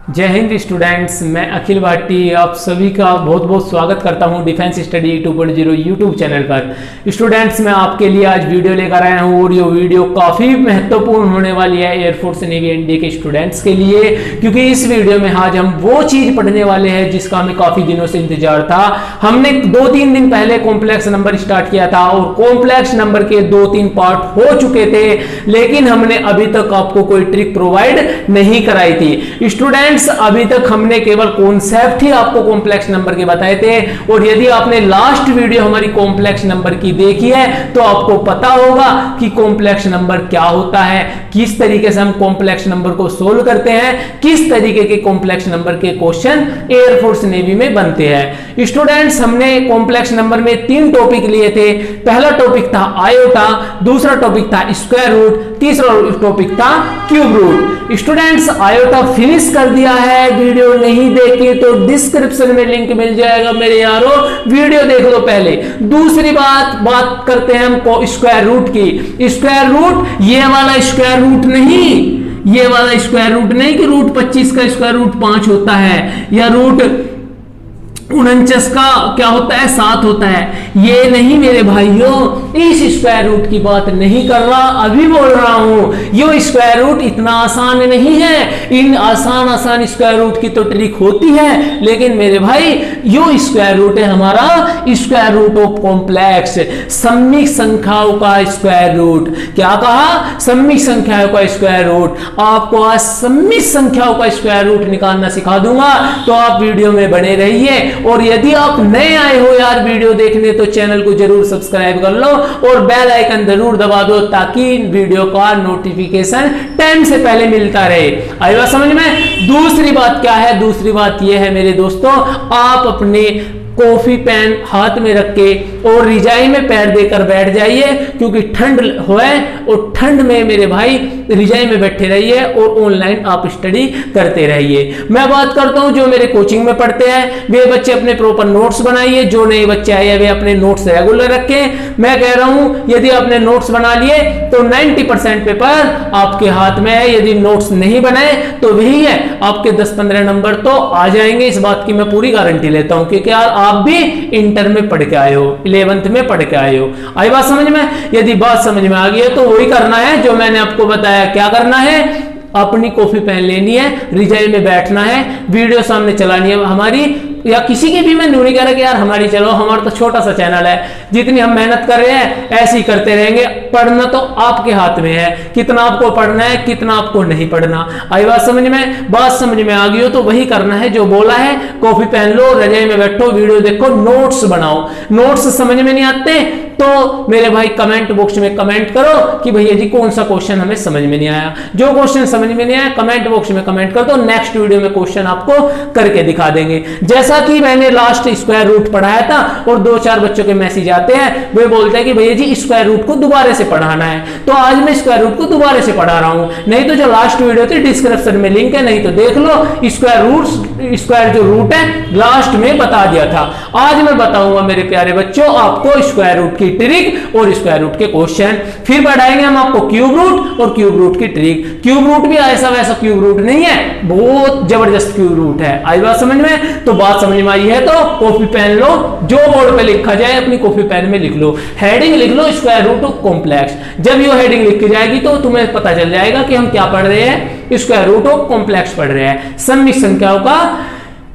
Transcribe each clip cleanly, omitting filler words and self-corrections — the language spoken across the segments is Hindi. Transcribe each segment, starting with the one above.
जय हिंद स्टूडेंट्स, मैं अखिल भाटी आप सभी का बहुत बहुत स्वागत करता हूं डिफेंस स्टडी 2.0 यूट्यूब चैनल पर। स्टूडेंट्स, मैं आपके लिए आज वीडियो लेकर आया हूं और ये वीडियो काफ़ी महत्वपूर्ण होने वाली है एयरफोर्स नेवी एनडीए के स्टूडेंट्स के लिए, क्योंकि इस वीडियो में आज हम वो चीज़ पढ़ने वाले हैं जिसका हमें काफ़ी दिनों से इंतजार था। हमने 2-3 दिन पहले कॉम्प्लेक्स नंबर स्टार्ट किया था और कॉम्प्लेक्स नंबर के 2-3 पार्ट हो चुके थे, लेकिन हमने अभी तक आपको कोई ट्रिक प्रोवाइड नहीं कराई थी। स्टूडेंट, अभी तक हमने केवल कॉन्सेप्ट ही आपको कॉम्प्लेक्स नंबर के बताए थे, और यदि आपने लास्ट वीडियो हमारी कॉम्प्लेक्स नंबर की देखी है तो आपको पता होगा कि कॉम्प्लेक्स नंबर क्या होता है, किस तरीके से हम कॉम्प्लेक्स नंबर को सोल्व करते हैं, किस तरीके के कॉम्प्लेक्स नंबर के क्वेश्चन एयरफोर्स नेवी में बनते हैं। स्टूडेंट्स, हमने कॉम्प्लेक्स नंबर में 3 टॉपिक लिए थे। पहला टॉपिक था आयोटा, दूसरा टॉपिक था स्क्वायर रूट, तीसरा टॉपिक था cube root. Students, iota finish कर दिया है, वीडियो नहीं देखी तो डिस्क्रिप्शन में लिंक मिल जाएगा मेरे यारों, वीडियो देख लो पहले। दूसरी बात करते हैं हम स्क्वायर रूट की। स्क्वायर रूट ये वाला स्क्वायर रूट नहीं, ये वाला स्क्वायर रूट नहीं कि रूट 25 का स्क्वायर रूट 5 होता है या रूट 49 का क्या होता है 7 होता है, ये नहीं मेरे भाइयों, इस स्क्वायर रूट की बात नहीं कर रहा, अभी बोल रहा हूं। ये स्क्वायर रूट इतना आसान नहीं है, इन आसान स्क्वायर रूट की तो ट्रिक होती है, लेकिन मेरे भाई यो स्क्वायर रूट है हमारा स्क्वायर रूट ऑफ कॉम्प्लेक्स, सम्मिक संख्याओं का स्क्वायर रूट। क्या कहा? सम्मिक संख्याओं का स्क्वायर रूट। आपको आज सम्मिक संख्याओं का स्क्वायर रूट निकालना सिखा दूंगा, तो आप वीडियो में बने रहिए। और यदि आप नए आए हो यार वीडियो देखने, तो चैनल को जरूर सब्सक्राइब कर लो और बेल आइकन जरूर दबा दो, ताकि वीडियो का नोटिफिकेशन टाइम से पहले मिलता रहे। आई बात समझ में? दूसरी बात क्या है? दूसरी बात यह है मेरे दोस्तों, आप अपने कॉफी पेन हाथ में रख के और रिजाई में पैर देकर बैठ जाइए, क्योंकि ठंड है और ठंड में मेरे भाई रिजाई में बैठे रहिए और ऑनलाइन आप स्टडी करते रहिए। मैं बात करता हूं जो मेरे कोचिंग में पढ़ते हैं वे बच्चे अपने प्रॉपर नोट्स बनाइए, जो नए बच्चे आए हैं वे अपने नोट्स रेगुलर रखें। मैं कह रहा हूं यदि आपने नोट्स बना लिए तो 90% पेपर आपके हाथ में है, यदि नोट्स नहीं बनाए तो वही है, आपके 10-15 नंबर तो आ जाएंगे, इस बात की मैं पूरी गारंटी लेता हूं, क्योंकि यार आप भी इंटर में पढ़ के आए हो, 11th में पढ़ के आए हो। आई बात समझ में? यदि बात समझ में आ गई है तो वही करना है जो मैंने आपको बताया। क्या करना है? अपनी कॉफी पेन लेनी है, रिजाई में बैठना है, वीडियो सामने चलानी है हमारी, या किसी की भी। मैं नहीं कह रहा कि यार हमारी चलो, हमारा तो छोटा सा चैनल है, जितनी हम मेहनत कर रहे हैं ऐसे ही करते रहेंगे। पढ़ना तो आपके हाथ में है, कितना आपको पढ़ना है, कितना आपको नहीं पढ़ना। आई बात समझ में? बात समझ में आ गई हो तो वही करना है जो बोला है। कॉफी पेन लो, रजाई में बैठो, वीडियो देखो, नोट्स बनाओ। नोट्स समझ में नहीं आते तो मेरे भाई कमेंट बॉक्स में कमेंट करो कि भैया जी कौन सा क्वेश्चन हमें समझ में नहीं आया। जो क्वेश्चन समझ में नहीं आया कमेंट बॉक्स में कमेंट कर दो, नेक्स्ट वीडियो में क्वेश्चन आपको करके दिखा देंगे। जैसा कि मैंने लास्ट स्क्वायर रूट पढ़ाया था और 2-4 बच्चों के मैसेज आते हैं, वे बोलते हैं कि भैया जी स्क्वायर रूट को दोबारा से पढ़ाना है, तो आज मैं स्क्वायर रूट को दोबारा से पढ़ा रहा हूं। नहीं तो जो लास्ट वीडियो थी डिस्क्रिप्शन में लिंक है, नहीं तो देख लो, स्क्वायर जो रूट है लास्ट में बता दिया था। आज मैं बताऊंगा मेरे प्यारे बच्चों आपको स्क्वायर रूट की ट्रिक और स्क्वायर रूट के क्वेश्चन। फिर बढ़ाएंगे हम आपको क्यूब रूट और क्यूब रूट की ट्रिक। क्यूब रूट भी ऐसा वैसा क्यूब रूट नहीं है, बहुत जबरदस्त क्यूब रूट है। आई बात समझ में? तो बात समझ में आई है तो कॉपी पेन लो, जो बोर्ड पे लिखा जाए अपनी कॉपी पेन में लिख लो, हेडिंग लिख लो स्क्वायर रूट ऑफ कॉम्प्लेक्स। जब ये हेडिंग लिखी जाएगी तो तुम्हें पता चल जाएगा कि हम क्या पढ़ रहे हैं, स्क्वायर रूट ऑफ कॉम्प्लेक्स पढ़ रहे हैं, सम्मिक संख्याओं का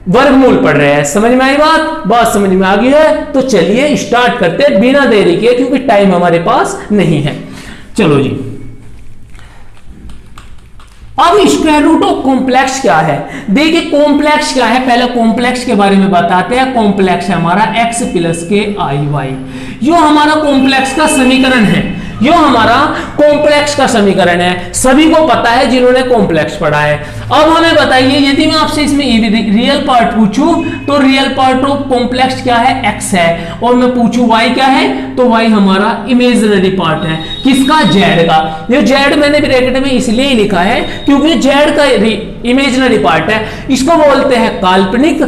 वर्गमूल पढ़ रहे हैं। समझ में आई बात? बात समझ में आ गई है तो चलिए स्टार्ट करते हैं बिना देरी के, क्योंकि टाइम हमारे पास नहीं है। चलो जी, अब स्क्वायर रूट ऑफ कॉम्प्लेक्स क्या है? देखिए कॉम्प्लेक्स क्या है, पहले कॉम्प्लेक्स के बारे में बताते हैं। कॉम्प्लेक्स है हमारा x + k(i)y, यो हमारा कॉम्प्लेक्स का समीकरण है, यो हमारा कॉम्प्लेक्स का समीकरण है। सभी को पता है जिन्होंने कॉम्प्लेक्स पढ़ा है। अब हमें बताइए, यदि मैं आपसे इसमें रियल पार्ट पूछूं तो रियल पार्ट ऑफ कॉम्प्लेक्स क्या है? x है, और मैं पूछूं y क्या है तो y हमारा इमेजिनरी पार्ट है। किसका? z का। ये z मैंने ब्रैकेट में इसलिए ही लिखा है क्योंकि z का इमेजिनरी पार्ट है, इसको बोलते हैं काल्पनिक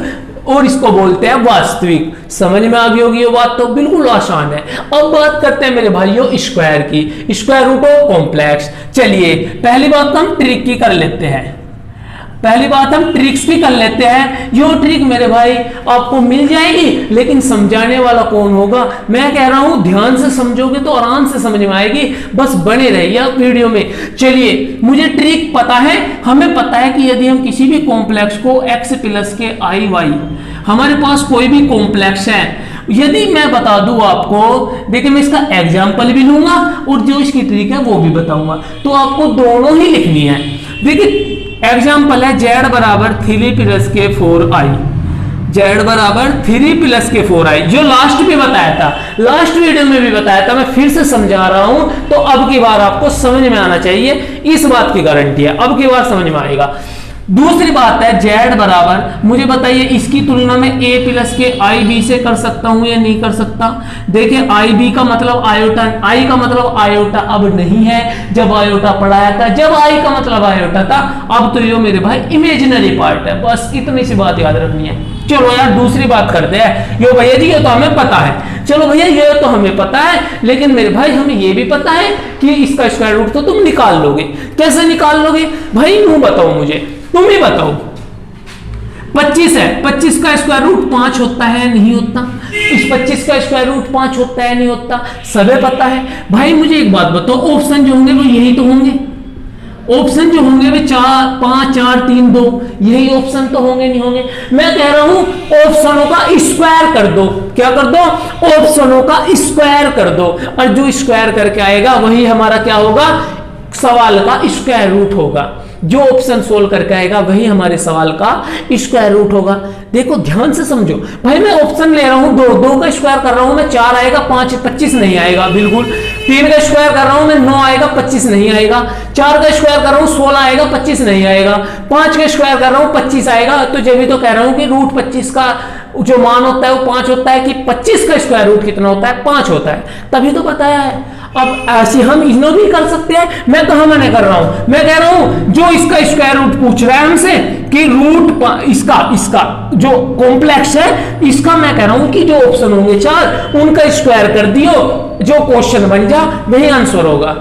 और इसको बोलते हैं वास्तविक। समझ में आ गई होगी ये बात? तो बिल्कुल आसान है। अब बात करते हैं मेरे भाइयों स्क्वायर की, स्क्वायर रूट ऑफ कॉम्प्लेक्स। चलिए पहली बात तो हम ट्रिक की कर लेते हैं। पहली बात हम ट्रिक्स भी कर लेते हैं। यो ट्रिक मेरे भाई आपको मिल जाएगी, लेकिन समझाने वाला कौन होगा? मैं कह रहा हूं ध्यान से समझोगे तो आराम से समझ में आएगी, बस बने रहिए आप वीडियो में। चलिए, मुझे ट्रिक पता है, हमें पता है कि यदि हम किसी भी कॉम्प्लेक्स को x प्लस के आई वाई, हमारे पास कोई भी कॉम्प्लेक्स है, यदि मैं बता दूं आपको, देखिए मैं इसका एग्जाम्पल भी लूंगा और जो इसकी ट्रिक है वो भी बताऊंगा, तो आपको दोनों ही लिखनी है। देखिए एग्जाम्पल है z बराबर 3 प्लस के 4i, z बराबर 3 प्लस के 4i, जो लास्ट में बताया था, लास्ट वीडियो में भी बताया था, मैं फिर से समझा रहा हूं, तो अब की बार आपको समझ में आना चाहिए, इस बात की गारंटी है, अब की बार समझ में आएगा। दूसरी बात है z बराबर, मुझे बताइए इसकी तुलना में a प्लस के आई बी से कर सकता हूं या नहीं कर सकता? देखिए आई बी का मतलब आयोटा, आई का मतलब आयोटा अब नहीं है, जब आयोटा पढ़ाया था, जब आई का मतलब आयोटा था, अब तो ये मेरे भाई इमेजिनरी पार्ट है, बस इतनी सी बात याद रखनी है। चलो यार दूसरी बात करते हैं। यो भैया जी ये तो हमें पता है, चलो भैया ये तो हमें पता है, लेकिन मेरे भाई हमें ये भी पता है कि इसका स्क्वायर रूट तो तुम निकाल लोगे। कैसे निकाल लोगे भाई? यूं बताओ मुझे, तुम ही बताओ। 25 है, 25 का स्क्वायर रूट 5 होता है नहीं होता? इस 25 का स्क्वायर रूट 5 होता है नहीं होता? सबे पता है भाई। मुझे एक बात बताओ, ऑप्शन जो होंगे वो यही तो होंगे, ऑप्शन जो होंगे वे 4 5 4 3 2, यही ऑप्शन तो होंगे नहीं होंगे? मैं कह रहा हूं ऑप्शनों का स्क्वायर कर दो। क्या कर दो? ऑप्शनों का स्क्वायर कर दो, और जो स्क्वायर करके आएगा वही हमारा क्या होगा? सवाल का स्क्वायर रूट होगा। जो ऑप्शन सोल्व करके आएगा वही हमारे सवाल का स्क्वायर रूट होगा। देखो ध्यान से समझो भाई, मैं ऑप्शन ले रहा हूं, 2 का स्क्वायर कर रहा हूं मैं, 4 आएगा, 5 25 नहीं आएगा बिल्कुल। 3 का स्क्वायर कर रहा हूं मैं, 9 आएगा, 25 नहीं आएगा। 4 का स्क्वायर कर रहा हूं, 16 आएगा, 25 नहीं आएगा। 5 का स्क्वायर कर रहा हूं, 25 आएगा। तो जब भी तो कह रहा हूं कि रूट 25 का जो मान होता है वो 5 होता है, कि 25 का स्क्वायर रूट कितना होता है? 5 होता है, तभी तो बताया है। अब ऐसे हम इग्नोर भी कर सकते हैं। मैं कहां मना कर रहा हूं? मैं कह रहा हूं जो इसका स्क्वायर रूट पूछ रहा है हमसे कि रूट इसका जो कॉम्प्लेक्स है, इसका मैं कह रहा हूं कि जो ऑप्शन होंगे 4 उनका स्क्वायर कर दियो, जो क्वेश्चन बन जा वही आंसर होगा।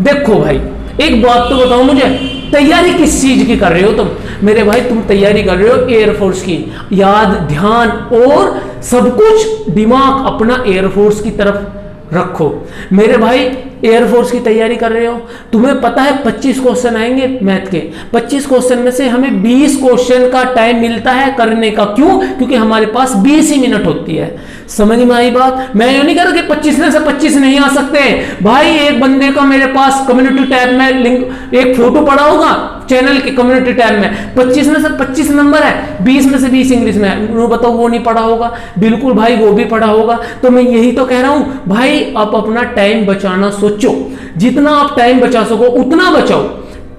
देखो भाई एक बात तो बताओ मुझे, तैयारी किस चीज की कर रहे हो तुम? मेरे भाई तुम तैयारी कर रहे हो एयरफोर्स की। याद, ध्यान और सब कुछ दिमाग अपना एयरफोर्स की तरफ रखो। मेरे भाई एयरफोर्स की तैयारी कर रहे हो, तुम्हें पता है 25 क्वेश्चन आएंगे मैथ के। 25 क्वेश्चन में से हमें 20 क्वेश्चन का टाइम मिलता है करने का। क्यों? क्योंकि हमारे पास 20 ही मिनट होती है। समझ में आई बात? मैं ये नहीं कह रहा कि 25 में से 25 नहीं आ सकते भाई। एक बंदे का मेरे पास कम्युनिटी टैब में लिंक, एक फोटो पड़ा होगा चैनल के कम्युनिटी टैब में, 25 में से 25 नंबर है, 20 में से 20 इंग्लिश में। वो बताओ वो नहीं पढ़ा होगा? बिल्कुल भाई वो भी पढ़ा होगा। तो मैं यही तो कह रहा हूं भाई, आप अपना टाइम बचाना सोचो, जितना आप टाइम बचा सको उतना बचाओ।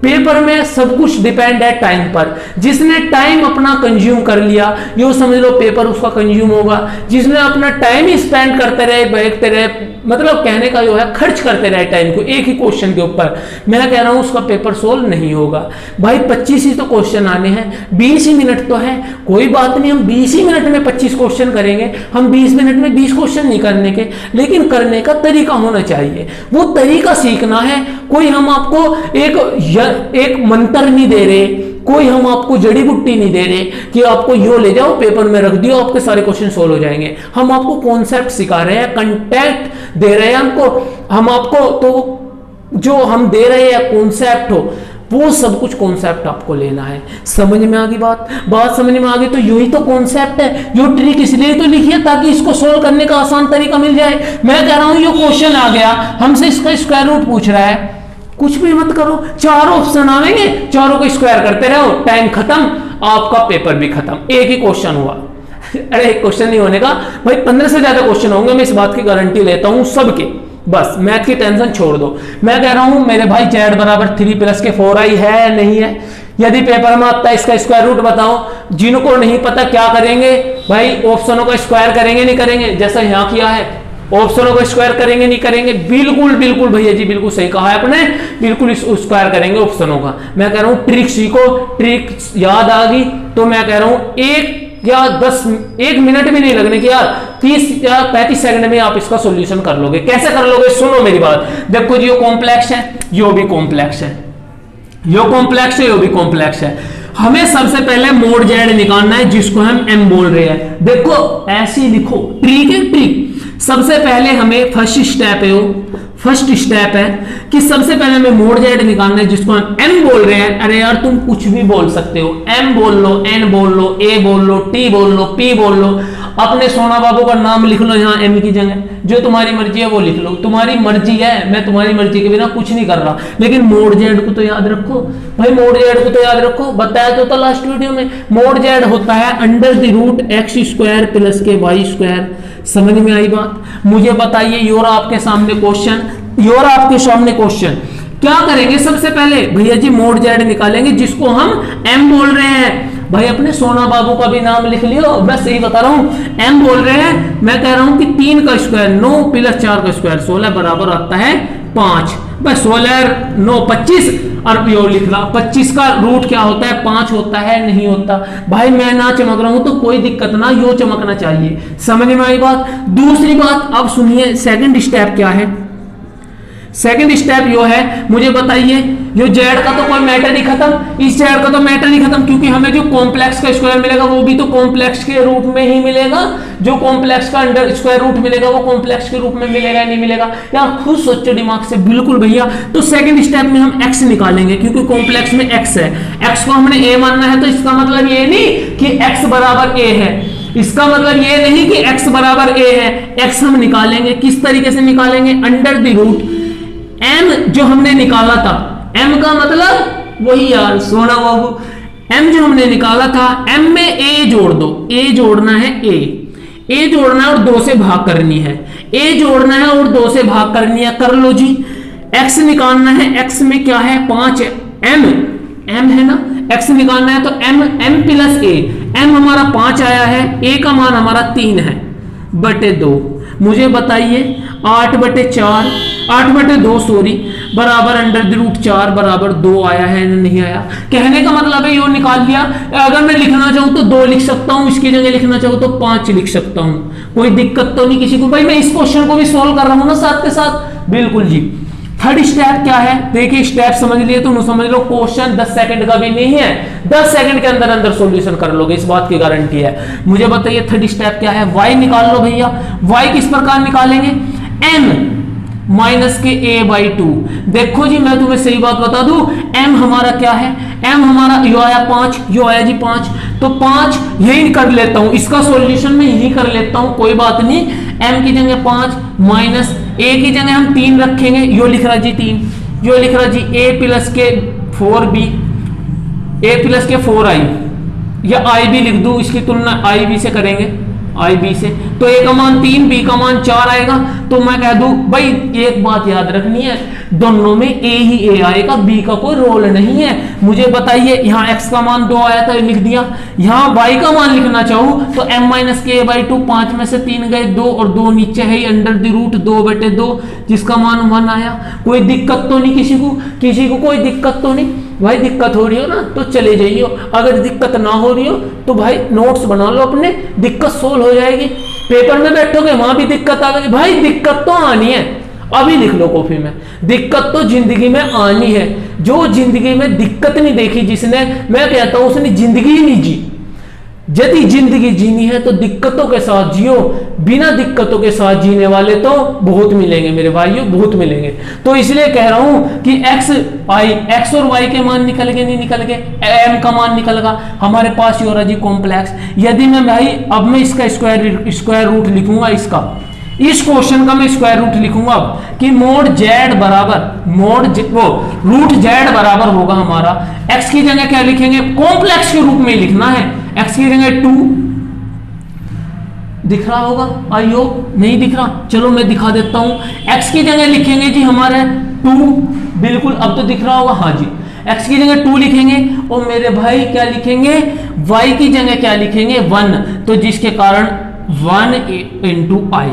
पेपर में सब कुछ डिपेंड है टाइम पर। जिसने टाइम अपना कंज्यूम कर लिया, यो समझ लो पेपर उसका कंज्यूम होगा। जिसने अपना टाइम ही स्पेंड करते रहे, बैठते रहे, मतलब कहने का जो है खर्च करते रहे टाइम को एक ही क्वेश्चन के ऊपर, मैं कह रहा हूं उसका पेपर सोल्व नहीं होगा। भाई 25 ही तो क्वेश्चन आने हैं, 20 ही मिनट तो है, कोई बात नहीं, हम 20 ही मिनट में 25 क्वेश्चन करेंगे। हम 20 मिनट में 20 क्वेश्चन नहीं करने के, लेकिन करने का तरीका होना चाहिए। वो तरीका सीखना है। कोई हम आपको एक मंत्र नहीं दे रहे, कोई हम आपको जड़ी बूटी नहीं दे रहे कि आपको यो ले जाओ पेपर में रख दियो आपके सारे क्वेश्चन सोल्व हो जाएंगे। हम आपको कॉन्सेप्ट सिखा रहे हैं, कंटेंट दे रहे हैं हमको, हम आपको तो जो हम दे रहे हैं कॉन्सेप्ट हो, वो सब कुछ कॉन्सेप्ट आपको लेना है। समझ में आ गई बात समझ में आ गई? तो यही तो कॉन्सेप्ट है। जो ट्रिक इसलिए तो लिखी है ताकि इसको सोल्व करने का आसान तरीका मिल जाए। मैं कह रहा हूं ये क्वेश्चन आ गया, हमसे इसका स्क्वायर रूट पूछ रहा है, कुछ भी मत करो, 4 ऑप्शन आएंगे, चारों को स्क्वायर करते रहो, टाइम खत्म, आपका पेपर भी खत्म। एक ही क्वेश्चन हुआ। अरे एक क्वेश्चन नहीं होने का भाई, 15 से ज्यादा क्वेश्चन होंगे, मैं इस बात की गारंटी लेता हूं सबके। बस मैथ की टेंशन छोड़ दो। मैं कह रहा हूं मेरे भाई z बराबर 3 प्लस के 4i है नहीं है? यदि पेपर में आता है इसका स्क्वायर रूट बताओ। जिनको नहीं पता क्या करेंगे भाई, ऑप्शनों का स्क्वायर करेंगे नहीं करेंगे, जैसा यहां किया है, ऑप्शनों को स्क्वायर करेंगे नहीं करेंगे? बिल्कुल बिल्कुल भैया जी, बिल्कुल सही कहा है आपने, बिल्कुल स्क्वायर करेंगे ऑप्शनों का। मैं कह रहा हूं ट्रिक सीखो, ट्रिक याद आ गई तो मैं कह रहा हूं 1 मिनट भी नहीं लगने की यार, 30 या 35 सेकंड में आप इसका सॉल्यूशन कर लोगे। कैसे कर लोगे? सुनो मेरी बात। देखो जी, यो कॉम्प्लेक्स है, यो भी कॉम्प्लेक्स है, यो कॉम्प्लेक्स है, यो भी कॉम्प्लेक्स है। हमें सबसे पहले मोड जेड निकालना है जिसको हम m बोल रहे हैं। देखो ऐसे ही लिखो, ट्रिक है ट्रिक। सबसे पहले हमें फर्स्ट स्टेप है कि सबसे पहले हमें मोड जेड निकालना है जिसको हम m बोल रहे हैं। अरे यार तुम कुछ भी बोल सकते हो, m बोल लो, n बोल लो, a बोल लो, t बोल लो, p बोल लो, अपने सोना बाबू का नाम लिख लो यहाँ m की जगह, जो तुम्हारी मर्जी है वो लिख लो, तुम्हारी मर्जी है, मैं तुम्हारी मर्जी के बिना कुछ नहीं कर रहा। लेकिन मोड जेड को तो याद रखो भाई, मोड जेड को तो याद रखो, बताया तो था लास्ट वीडियो में। मोड जेड होता है under the root X square plus के वाई स्क्वायर। समझ में आई बात? मुझे बताइए, योर आपके सामने क्वेश्चन क्या करेंगे? सबसे पहले भैया जी मोड जेड निकालेंगे जिसको हम m बोल रहे हैं। भाई अपने सोना बाबू का भी नाम लिख लियो, मैं सही बता रहा हूं, m बोल रहे हैं। मैं कह रहा हूं कि 3 का स्क्वायर 9 प्लस 4 का स्क्वायर 16 बराबर आता है 5। भाई 16 9 25 और यो लिख ला। 25 का रूट क्या होता है? 5 होता है, नहीं होता। भाई मैं ना चमक रहा हूं तो कोई दिक्कत ना, यो चमकना चाहिए। समझ में आई बात? दूसरी बात अब सुनिए, सेकंड स्टेप क्या है? सेकंड स्टेप यो है, मुझे बताइए, यो जेड का तो कोई मैटर नहीं खत्म, इस जेड का तो मैटर नहीं खत्म, क्योंकि हमें जो कॉम्प्लेक्स का स्क्वायर मिलेगा वो भी तो कॉम्प्लेक्स के रूप में ही मिलेगा। जो कॉम्प्लेक्स का अंडर स्क्वायर रूट मिलेगा वो कॉम्प्लेक्स के रूप में मिलेगा, नहीं मिलेगा? यार खुद सोचो दिमाग से, बिल्कुल भैया। तो सेकंड स्टेप में हम x निकालेंगे क्योंकि कॉम्प्लेक्स में x है, x को हमने a मानना है, तो इसका मतलब ये नहीं कि x बराबर a है, इसका मतलब ये नहीं कि x बराबर a है। x हम निकालेंगे, किस तरीके से निकालेंगे? अंडर द रूट m जो हमने निकाला था, m का मतलब वही यार सोना बाबू, m जो हमने निकाला था, m में a जोड़ दो, a जोड़ना है, a जोड़ना है और 2 से भाग करनी है, a जोड़ना है और 2 से भाग करनी है, कर लो जी। x निकालना है, x में क्या है? 5 है, m है ना, x निकालना है तो m प्लस a, m हमारा 5 आया है, a का मान हमारा 3 है बटे 2। मुझे बताइए 8/2 सॉरी बराबर अंडर द रूट 4 बराबर 2 आया है, नहीं आया? कहने का मतलब है यो निकाल लिया। अगर मैं लिखना चाहूं तो 2 लिख सकता हूं, इसकी जगह लिखना चाहूं तो 5 लिख सकता हूं, कोई दिक्कत तो नहीं किसी को। भाई मैं इस क्वेश्चन को भी सोल्व कर रहा हूं ना साथ के साथ, बिल्कुल जी। थर्ड स्टेप क्या है? देखिए स्टेप समझ लिए तो समझ लो, क्वेश्चन 10 सेकंड का भी नहीं है, 10 सेकंड के अंदर सॉल्यूशन कर लोगे, इस बात की गारंटी है। मुझे बताइए थर्ड स्टेप क्या है? y निकाल लो भैया। y किस प्रकार निकालेंगे? m माइनस के a/2। देखो जी मैं तुम्हें सही बात बता दूं, m हमारा क्या है? m हमारा यो आया 5, यो आया जी 5, तो 5 यही कर लेता हूं, इसका सॉल्यूशन मैं यही कर लेता हूं, कोई बात नहीं। m की जगह 5 माइनस a की जगह हम 3 रखेंगे, यो लिख रहा जी 3, यो लिख रहा जी a प्लस के 4b, a प्लस के 4i, या i भी लिख दूं, इसकी तुलना i b से करेंगे, आई बी से, तो ए का मान 3, बी का मान 4 आएगा। तो मैं कह दूं भाई एक बात याद रखनी है, दोनों में ए ही ए आएगा, बी का कोई रोल नहीं है। मुझे बताइए यहाँ x का मान 2 आया था, लिख दिया। यहाँ y का मान लिखना चाहूं तो m माइनस के a/2, 5 में से 3 गए 2 और 2 नीचे है अंडर द रूट 2/2, जिसका मान 1 आया। कोई दिक्कत तो नहीं किसी को कोई दिक्कत तो नहीं? भाई दिक्कत हो रही हो ना तो चले जाइए, अगर दिक्कत ना हो रही हो तो भाई नोट्स बना लो अपने, दिक्कत सोल्व हो जाएगी। पेपर में बैठोगे वहां भी दिक्कत आ गई, भाई दिक्कत तो आनी है, अभी लिख लो कॉपी में, दिक्कत तो जिंदगी में आनी है। जो जिंदगी में दिक्कत नहीं देखी जिसने, मैं कहता हूं उसने जिंदगी ही नहीं जी। यदि जिंदगी जीनी है तो दिक्कतों के साथ जियो, बिना दिक्कतों के साथ जीने वाले तो बहुत मिलेंगे मेरे भाइयों, बहुत मिलेंगे। तो इसलिए कह रहा हूं कि x और y के मान निकल गए, नहीं निकल गए, m का मान निकल गया, हमारे पास ये हो रहा जी कॉम्प्लेक्स। यदि मैं भाई अब मैं इसका स्क्वायर रूट लिखूंगा, इस क्वेश्चन का मैं स्क्वायर रूट लिखूंगा अब कि मोड जेड बराबर रूट जेड बराबर होगा हमारा, x की जगह क्या लिखेंगे? कॉम्प्लेक्स के रूप में लिखना है, x की जगह 2 दिख रहा होगा, आइयो नहीं दिख रहा, चलो मैं दिखा देता हूं। x की जगह लिखेंगे जी हमारे 2, बिल्कुल अब तो दिख रहा होगा, हाँ जी, x की जगह 2 लिखेंगे और मेरे भाई क्या लिखेंगे? y की जगह क्या लिखेंगे? 1, तो जिसके कारण 1 into i।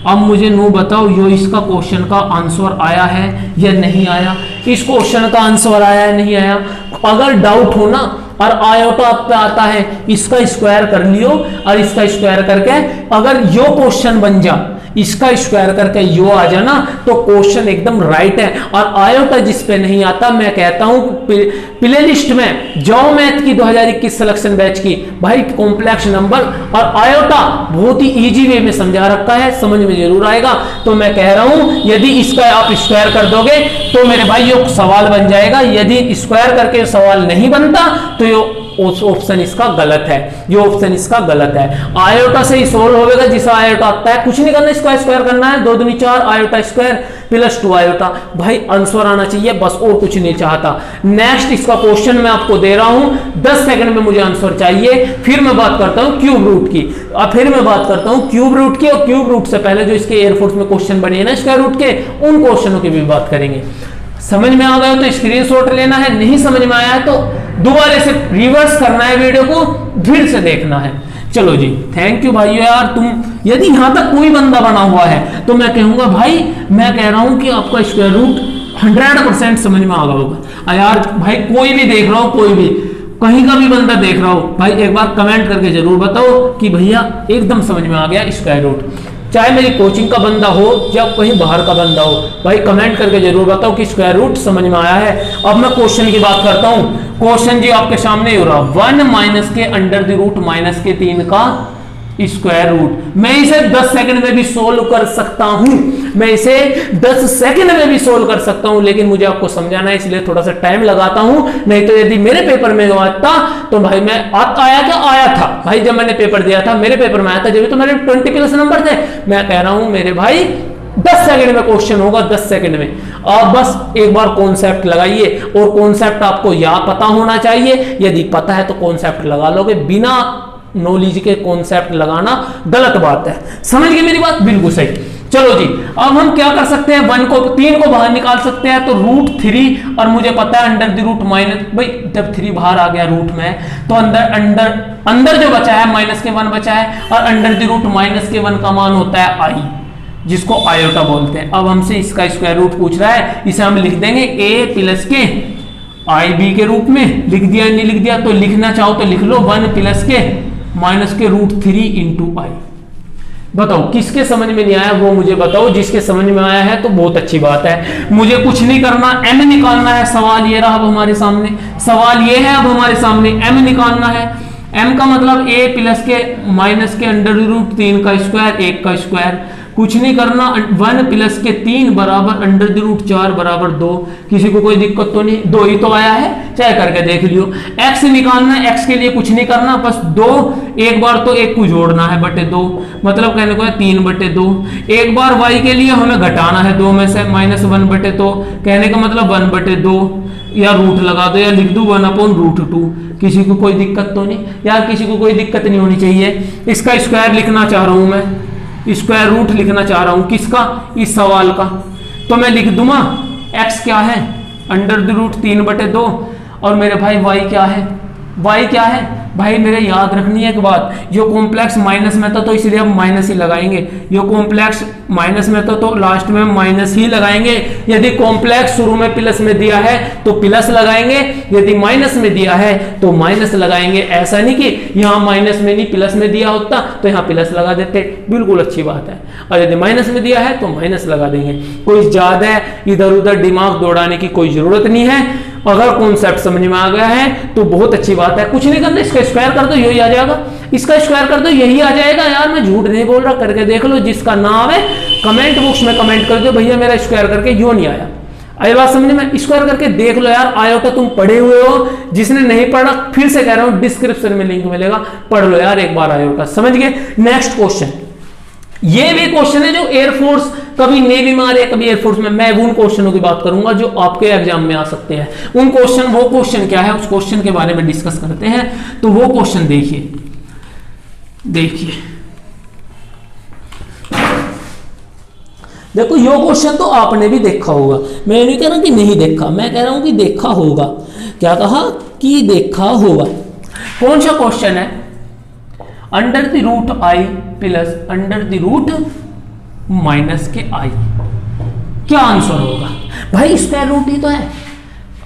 अब मुझे नो बताओ यो इसका क्वेश्चन का आंसर आया है या नहीं आया? इस क्वेश्चन का आंसर आया है नहीं आया? अगर डाउट हो ना और आयोटा आप पे आता है, इसका स्क्वायर कर लियो और इसका स्क्वायर करके अगर यो क्वेश्चन बन जा, इसका स्क्वायर करके यो आ जाना तो क्वेश्चन एकदम राइट है। और आयोटा जिस पे नहीं आता, मैं कहता हूं प्ले लिस्ट में जाओ मैथ की 2021 सिलेक्शन बैच की, भाई कॉम्प्लेक्स नंबर और आयोटा बहुत ही इजी वे में समझा रखा है, समझ में जरूर आएगा। तो मैं कह रहा हूं यदि इसका आप स्क्वायर कर दोगे तो मेरे भाई ये सवाल बन जाएगा, यदि स्क्वायर करके सवाल नहीं बनता तो ये ऑप्शन इसका गलत है, ये ऑप्शन इसका गलत है। आयोटा से ही सोल्व होगा, जिसका आयोटा आता है कुछ नहीं करना, इसका स्क्वायर करना है, 2 दूनी 4 आयोटा स्क्वायर प्लस 2 आयोटा, भाई आंसर आना चाहिए बस, और कुछ नहीं चाहता। नेक्स्ट इसका क्वेश्चन मैं आपको दे रहा हूं, 10 सेकंड में मुझे आंसर चाहिए, फिर मैं बात करता हूं क्यूब रूट की, और फिर मैं बात करता हूं क्यूब रूट की, और क्यूब रूट से पहले जो इसके एयरफोर्स में क्वेश्चन बने हैं ना स्क्वायर रूट के, उन क्वेश्चनों की भी बात करेंगे। समझ में आ गया तो स्क्रीनशॉट लेना है, नहीं समझ में आया है तो दोबारा से रिवर्स करना है, वीडियो को फिर से देखना है। चलो जी, थैंक यू भाइयों यार, तुम यदि यहां तक कोई बंदा बना हुआ है तो मैं कहूंगा भाई, मैं कह रहा हूं कि आपका स्क्वायर रूट 100% समझ में आ गया होगा यार। भाई कोई भी देख रहा हो, कोई भी कहीं का भी बंदा देख रहा हो, भाई एक बार कमेंट करके जरूर बताओ कि भैया एकदम समझ में आ गया स्क्वायर रूट, चाहे मेरी कोचिंग का बंदा हो या कहीं बाहर का बंदा हो, भाई कमेंट करके जरूर बताओ कि स्क्वायर रूट समझ में आया है। अब मैं क्वेश्चन की बात करता हूं, क्वेश्चन जी आपके सामने ही हो रहा, 1 माइनस के अंडर द रूट माइनस के 3 का स्क्वायर रूट। मैं इसे 10 सेकंड में भी सोल्व कर सकता हूं, मैं इसे 10 सेकंड में भी सोल्व कर सकता हूं, लेकिन मुझे आपको समझाना है इसलिए थोड़ा सा टाइम लगाता हूं, नहीं तो यदि मेरे पेपर में आता तो भाई मैं आया था भाई, जब मैंने पेपर दिया था मेरे पेपर में आया था, जब तो मेरे 20+ नंबर थे। मैं कह रहा हूं मेरे भाई 10 सेकंड में क्वेश्चन होगा, 10 सेकंड में। आप बस एक बार कॉन्सेप्ट लगाइए, और कॉन्सेप्ट आपको या पता होना चाहिए, यदि पता है तो कॉन्सेप्ट लगा लोगे, बिना नॉलेज के कॉन्सेप्ट लगाना गलत बात है। समझ गए मेरी बात? बिल्कुल सही। चलो जी, अब हम क्या कर सकते हैं, 3 को बाहर निकाल सकते हैं, तो √3, और मुझे पता है अंडर द रूट माइनस, भाई जब 3 बाहर आ गया रूट में तो अंदर जो बचा है माइनस के 1 बचा है, और अंडर द रूट माइनस के 1 का मान होता है i, जिसको आयोटा बोलते हैं। अब हमसे इसका स्क्वायर रूट पूछ रहा है, इसे हम लिख देंगे a प्लस के IB के रूप में। लिख दिया नहीं लिख दिया, तो लिखना चाहो तो लिख लो 1 प्लस के माइनस के √3 इंटू i। बताओ किसके समझ में नहीं आया वो मुझे बताओ, जिसके समझ में आया है तो बहुत अच्छी बात है। मुझे कुछ नहीं करना, m निकालना है। सवाल ये रहा अब हमारे सामने, सवाल ये है अब हमारे सामने, m निकालना है। m का मतलब a प्लस के माइनस के अंडर √3 का स्क्वायर, 1 का स्क्वायर। कुछ नहीं करना, 1 प्लस के 3 बराबर अंडर द रूट 4 बराबर 2। किसी को कोई दिक्कत तो नहीं, 2 ही तो आया है, चाहे करके देख लियो। x निकालना है, x के लिए कुछ नहीं करना, बस 2, एक बार तो 1 को जोड़ना है बटे 2, मतलब कहने को है 3/2। एक बार y के लिए हमें घटाना है 2 में से, -1/2, कहने का मतलब 1/2, या रूट लगा दो या लिख दो 1/√2। किसी को कोई दिक्कत तो नहीं यार, किसी को कोई दिक्कत नहीं होनी चाहिए। इसका स्क्वायर लिखना चाह रहा हूं मैं, स्क्वायर रूट लिखना चाह रहा हूं किसका, इस सवाल का। तो मैं लिख दूंगा x क्या है अंडर द रूट 3/2, और मेरे भाई y क्या है, y क्या है भाई मेरे याद रखनी है एक बात, जो कॉम्प्लेक्स माइनस में था तो इसलिए हम माइनस ही लगाएंगे, जो कॉम्प्लेक्स माइनस में था तो लास्ट में माइनस ही लगाएंगे। यदि कॉम्प्लेक्स शुरू में प्लस में दिया है तो प्लस लगाएंगे, यदि माइनस में दिया है तो माइनस लगाएंगे। ऐसा नहीं कि यहाँ माइनस में नहीं प्लस में दिया होता तो यहाँ प्लस लगा देते, बिल्कुल अच्छी बात है। और यदि माइनस में दिया है तो माइनस लगा देंगे, कोई ज्यादा इधर उधर दिमाग दौड़ाने की कोई जरूरत नहीं है। अगर कॉन्सेप्ट समझ में आ गया है तो बहुत अच्छी बात है। कुछ नहीं करना, इसका स्क्वायर कर दो यही आ जाएगा, इसका स्क्वायर कर दो यही आ जाएगा। यार मैं झूठ नहीं बोल रहा, करके देख लो। जिसका नाम है कमेंट बॉक्स में कमेंट कर दो भैया मेरा स्क्वायर करके यो नहीं आया। आई बात समझ में? स्क्वायर करके देख लो यार, आयोटा तुम पढ़े हुए हो, जिसने नहीं पढ़ा फिर से कह रहा हूं डिस्क्रिप्शन में लिंक मिलेगा, पढ़ लो यार एक बार आयोटा, समझ गए। नेक्स्ट क्वेश्चन, ये भी क्वेश्चन है जो एयरफोर्स, कभी नेवी में आ रहे हैं कभी एयरफोर्स में। मैं उन क्वेश्चनों की बात करूंगा जो आपके एग्जाम में आ सकते हैं। उन क्वेश्चन, वो क्वेश्चन क्या है उस क्वेश्चन के बारे में डिस्कस करते हैं। तो वो क्वेश्चन देखिए, देखो यो क्वेश्चन तो आपने भी देखा होगा, मैं नहीं कह रहा कि नहीं देखा, मैं कह रहा हूं कि देखा होगा। क्या कहा कि देखा होगा। कौन सा क्वेश्चन है, under the root i plus under the root minus के i, क्या आंसर होगा भाई? स्क्वायर रूट ही तो है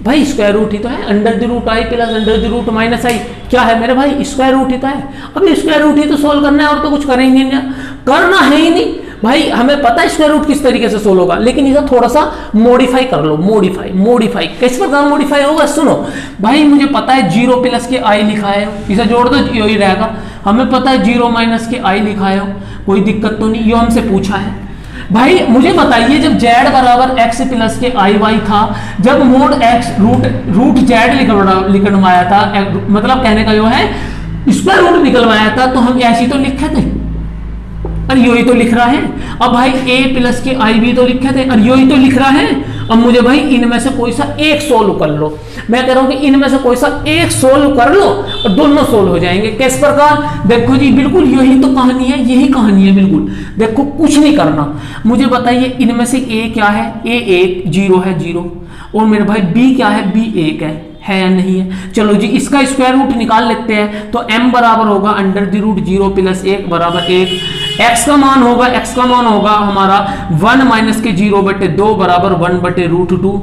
भाई, स्क्वायर रूट ही तो है। Under the root i plus under the root minus i क्या है मेरे भाई? स्क्वायर रूट ही तो है। अब स्क्वायर रूट ही तो सोल्व करना है, और तो कुछ करेंगे नहीं, करना है ही नहीं। भाई हमें पता है स्क्वायर रूट किस तरीके से सोल्व होगा, लेकिन इसे थोड़ा सा मॉडिफाई कर लो। मॉडिफाई किस प्रकार मॉडिफाई होगा, सुनो भाई, मुझे पता है 0 प्लस के आई लिखा है, इसे जोड़ दो यही रहेगा। हमें पता है 0 माइनस के आई लिखा है, कोई दिक्कत तो नहीं, ये हमसे पूछा है। भाई मुझे बताइए जब z बराबर x प्लस के आई वाई था, जब मोड x रूट z निकलवाया था, मतलब कहने का जो है स्क्वायर रूट निकलवाया था, तो हम ऐसी तो लिखे थे और यही तो लिख रहा है। अब भाई a प्लस के आई भी तो लिखे थे और यही तो लिख रहा है। अब मुझे भाई इनमें से कोई सा एक सोल्व कर लो, मैं कह रहा हूं कि इनमें से कोई सा एक सोल्व कर लो और दोनों सोल्व हो जाएंगे। किस प्रकार, देखो जी बिल्कुल यही तो कहानी है, यही कहानी है बिल्कुल। देखो कुछ नहीं करना, मुझे बताइए इनमें से a क्या है, a 1 0 है 0, और मेरे भाई b क्या है, b 1 है या नहीं है। चलो जी इसका स्क्वायर रूट निकाल लेते हैं, तो m बराबर होगा अंडर द रूट 0 प्लस 1 बराबर 1। x का मान होगा हमारा 1 माइनस के 0 बटे 2 बराबर 1 बटे रूट 2।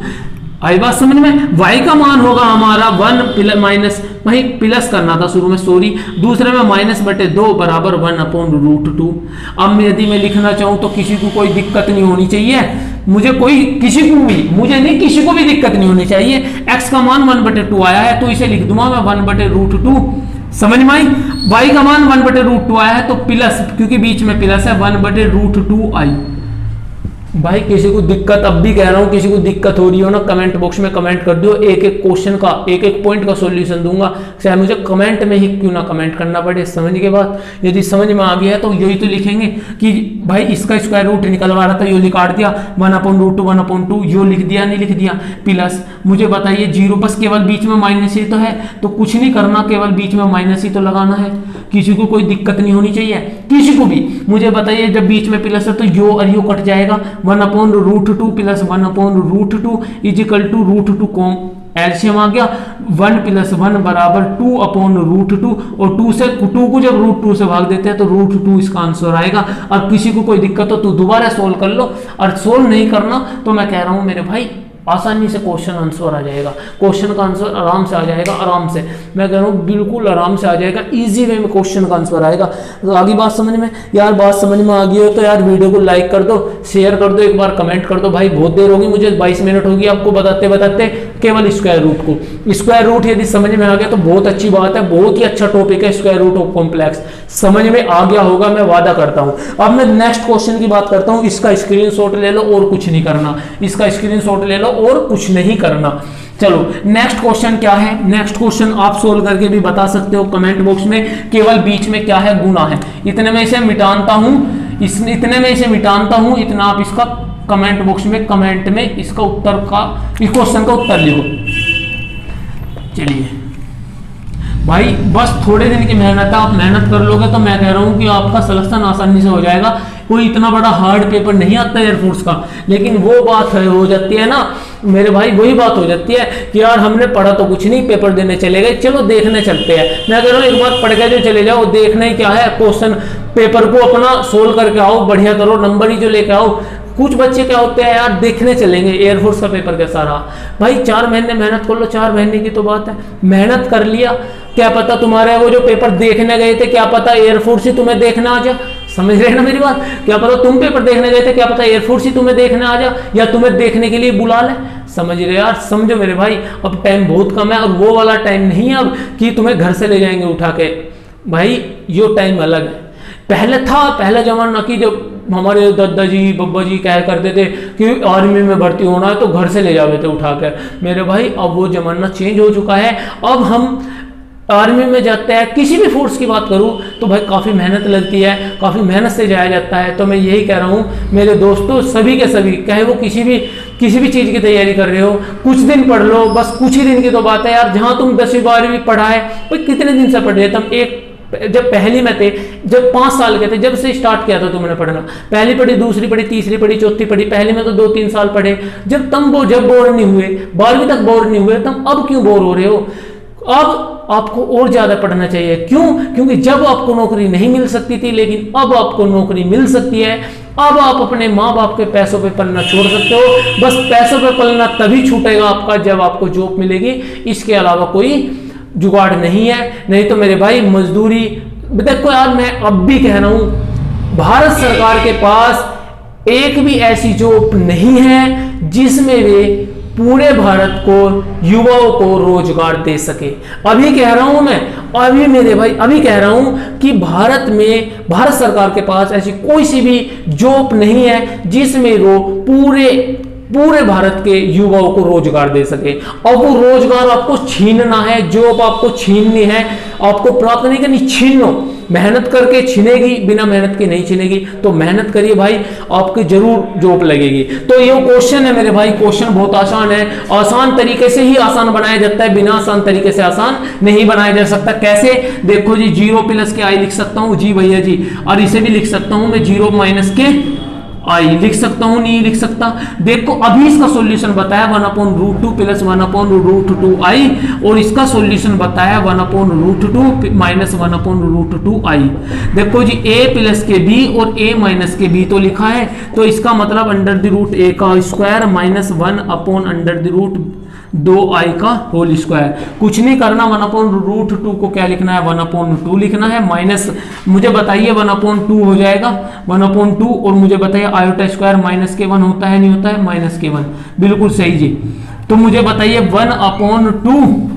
आई बात समझ में। y का मान होगा हमारा 1 माइनस, वही प्लस करना था शुरू में, सॉरी, दूसरे में माइनस बटे 2 बराबर 1 अपॉन रूट 2। अब यदि मैं लिखना चाहूं तो किसी को कोई दिक्कत नहीं होनी चाहिए, मुझे किसी को भी दिक्कत नहीं होनी चाहिए। x का मान 1 बटे 2 आया है तो इसे लिख दूंगा मैं 1 बटे रूट 2, समझ में आई। y का मान 1 बटे रूट 2 आया है तो प्लस, क्योंकि बीच में प्लस है, 1 बटे रूट 2 आई। भाई किसी को दिक्कत, अब भी कह रहा हूं किसी को दिक्कत हो रही हो ना, कमेंट बॉक्स में कमेंट कर दो, एक एक क्वेश्चन का एक एक पॉइंट का सॉल्यूशन दूंगा, चाहे मुझे कमेंट में ही क्यों ना कमेंट करना पड़े। समझ के बाद यदि समझ में आ गया है तो यही तो लिखेंगे कि भाई इसका स्क्वायर रूट निकलवा रहा था, यो निकाल दिया, 1 अपॉन रूट 2 1 अपॉन 2, यो लिख दिया, नहीं लिख दिया, प्लस मुझे बताइए 0, बस केवल बीच में माइनस ही तो है, तो कुछ नहीं करना, केवल बीच में माइनस ही तो लगाना है। किसी को कोई दिक्कत नहीं होनी चाहिए, किसी को भी। मुझे बताइए जब बीच में प्लस है तो यो और यो कट जाएगा, 1 upon root 2 plus 1 upon root 2 is equal to root 2 कॉम एलसीएम आ गया, 1 प्लस 1 बराबर 2 अपॉन रूट 2, और 2 को जब रूट 2 से भाग देते हैं तो रूट 2 इसका आंसर आएगा। और किसी को कोई दिक्कत हो तो दोबारा सोल्व कर लो, और सोल्व नहीं करना तो मैं कह रहा हूं मेरे भाई आसानी से क्वेश्चन आंसर आ जाएगा, क्वेश्चन का आंसर आराम से आ जाएगा, आराम से, मैं कह रहा हूँ बिल्कुल आराम से आ जाएगा, इजी वे में क्वेश्चन का आंसर आएगा। तो आगे बात समझ में, यार बात समझ में आ गई हो तो यार वीडियो को लाइक कर दो, शेयर कर दो, एक बार कमेंट कर दो। भाई बहुत देर होगी, मुझे 22 मिनट होगी आपको बताते बताते केवल स्क्वायर रूट को। स्क्वायर रूट यदि समझ में आ गया तो बहुत अच्छी बात है, बहुत ही अच्छा टॉपिक है स्क्वायर रूट ऑफ कॉम्प्लेक्स, समझ में आ गया होगा, मैं वादा करता हूँ। अब मैं नेक्स्ट क्वेश्चन की बात करता हूँ, इसका स्क्रीनशॉट ले लो और कुछ नहीं करना, इसका स्क्रीनशॉट ले लो और कुछ नहीं करना। चलो नेक्स्ट क्वेश्चन क्या है, नेक्स्ट क्वेश्चन आप सोल्व करके भी बता सकते हो कमेंट बॉक्स में। केवल बीच में क्या है, गुना है, इतने में इसे मिटानता हूं, इतने में इसे मिटानता हूं, इतना आप इसका कमेंट बॉक्स में कमेंट में इसका उत्तर का, इस क्वेश्चन का उत्तर लिखो। चलिए भाई बस थोड़े दिन की मेहनत है, आप मेहनत कर लोगे तो मैं कह रहा हूं कि आपका सिलेक्शन आसानी से हो जाएगा। कोई इतना बड़ा हार्ड पेपर नहीं आता एयरफोर्स का, लेकिन वो बात हो जाती है ना मेरे भाई, वही बात हो जाती है कि यार हमने पढ़ा तो कुछ नहीं, पेपर देने चले गए, चलो देखने चलते हैं। मैं कह रहा हूँ एक बार पढ़ के जो चले जाओ, देखना ही क्या है, क्वेश्चन पेपर को अपना सोल्व करके आओ, बढ़िया करो, नंबर ही जो लेके आओ। कुछ बच्चे क्या होते हैं यार, देखने चलेंगे एयरफोर्स का पेपर कैसा रहा। भाई 4 महीने मेहनत कर लो, 4 महीने की तो बात है, मेहनत कर लिया, क्या पता तुम्हारे वो जो पेपर देखने गए थे, क्या पता एयरफोर्स ही तुम्हें देखना आ जा। समझ रहे हैं ना मेरी बात, क्या पता तुम पेपर देखने गए थे, क्या पता एयरफोर्स ही तुम्हें देखने आ जा, या तुम्हें देखने के लिए बुला ले। समझ रहे यार, समझो मेरे भाई, अब टाइम बहुत कम है, और वो वाला टाइम नहीं है अब कि तुम्हें घर से ले जाएंगे उठा के। भाई ये टाइम अलग है, पहले था, पहले जमाना की जब हमारे दादाजी बब्बा जी कहा करते थे कि आर्मी में भर्ती होना है तो घर से ले जाते थे उठाकर। मेरे भाई अब वो जमाना चेंज हो चुका है, अब हम आर्मी में जाते हैं, किसी भी फोर्स की बात करूं तो भाई काफ़ी मेहनत लगती है, काफ़ी मेहनत से जाया जाता है। तो मैं यही कह रहा हूं मेरे दोस्तों, सभी के सभी, चाहे वो किसी भी चीज़ की तैयारी कर रहे हो, कुछ दिन पढ़ लो, बस कुछ ही दिन की तो बात है यार। जहां तुम 10वीं 12वीं पढ़ा है, भाई कितने दिन से पढ़ रहे तुम, एक जब पहली में थे, जब 5 साल के थे, जब से स्टार्ट किया था तुमने पढ़ना, पहली पढ़ी, दूसरी पढ़ी, तीसरी पढ़ी, चौथी पढ़ी, पहली में तो 2-3 साल पढ़े, जब बोर नहीं हुए, 12वीं तक बोर नहीं हुए, तुम अब क्यों बोर हो रहे हो? अब आपको और ज्यादा पढ़ना चाहिए। क्यों? क्योंकि जब आपको नौकरी नहीं मिल सकती थी, लेकिन अब आपको नौकरी मिल सकती है। अब आप अपने माँ बाप के पैसों पे पलना छोड़ सकते हो, बस पैसों पे पलना तभी छूटेगा आपका जब आपको जॉब मिलेगी, इसके अलावा कोई जुगाड़ नहीं है। नहीं तो मेरे भाई मजदूरी, देखो यार मैं अब भी कह रहा हूँ, भारत सरकार के पास एक भी ऐसी जॉब नहीं है जिसमें वे पूरे भारत को, युवाओं को रोजगार दे सके। अभी कह रहा हूं मैं, अभी मेरे भाई अभी कह रहा हूं कि भारत में, भारत सरकार के पास ऐसी कोई सी भी जॉब नहीं है जिसमें वो पूरे भारत के युवाओं को रोजगार दे सके। और वो रोजगार आपको छीनना है, जॉब आपको छीननी है, आपको प्राप्त नहीं करनी, छीनो। मेहनत करके छीनेगी, बिना मेहनत के नहीं छीनेगी। तो मेहनत करिए भाई, आपकी जरूर जॉब लगेगी। तो ये क्वेश्चन है मेरे भाई, क्वेश्चन बहुत आसान है। आसान तरीके से ही आसान बनाया जाता है, बिना आसान तरीके से आसान नहीं बनाया जा सकता। कैसे? देखो जी, 0 प्लस के आई लिख सकता हूं जी भैया जी, और इसे भी लिख सकता हूं मैं 0 माइनस के आई लिख सकता हूं, नहीं लिख सकता? देखो अभी इसका सॉल्यूशन बताया 1/√2 प्लस 1/√2 आई, और इसका सॉल्यूशन बताया 1/√2 माइनस 1/√2 आई। देखो जी, a प्लस के b और a माइनस के b तो लिखा है, तो इसका मतलब √a का स्क्वायर माइनस 1/√2i का होल स्क्वायर। कुछ नहीं करना, 1/√2 को क्या लिखना है, 1/2 लिखना है, माइनस मुझे बताइए 1/2 हो जाएगा 1/2, और मुझे बताइए आयोटा स्क्वायर माइनस के 1 होता है, नहीं होता है, माइनस के 1, बिल्कुल सही जी। तो मुझे बताइए 1/2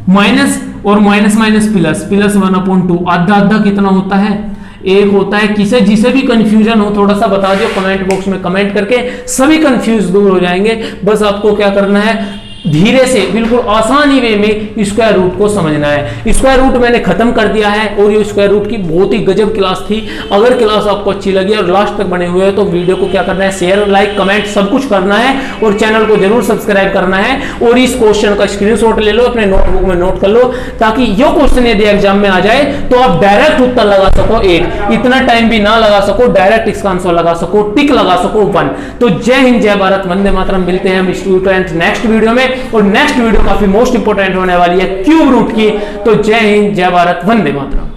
माइनस और माइनस माइनस प्लस, प्लस 1/2, आधा आधा कितना होता है, 1 होता है। किसे जिसे भी कंफ्यूजन हो थोड़ा सा बता दियो कमेंट बॉक्स में कमेंट करके, सभी कंफ्यूज दूर हो जाएंगे। बस आपको क्या करना है, धीरे से बिल्कुल आसानी वे में स्क्वायर रूट को समझना है। स्क्वायर रूट मैंने खत्म कर दिया है, और ये स्क्वायर रूट की बहुत ही गजब क्लास थी। अगर क्लास आपको अच्छी लगी और लास्ट तक बने हुए हो तो वीडियो को क्या करना है, शेयर, लाइक, कमेंट सब कुछ करना है, और चैनल को जरूर सब्सक्राइब करना है। और इस क्वेश्चन का स्क्रीनशॉट ले लो, अपने नोटबुक में नोट कर लो, ताकि ये क्वेश्चन यदि एग्जाम में आ जाए तो आप डायरेक्ट उत्तर लगा सको, एक इतना टाइम भी ना लगा सको, डायरेक्ट इसका आंसर लगा सको, टिक लगा सको 1। तो जय हिंद, जय भारत, वंदे मातरम। मिलते हैं हम स्टूडेंट नेक्स्ट वीडियो में, और नेक्स्ट वीडियो काफी मोस्ट इंपोर्टेंट होने वाली है क्यूब रूट की। तो जय हिंद, जय भारत, वंदे मातरम।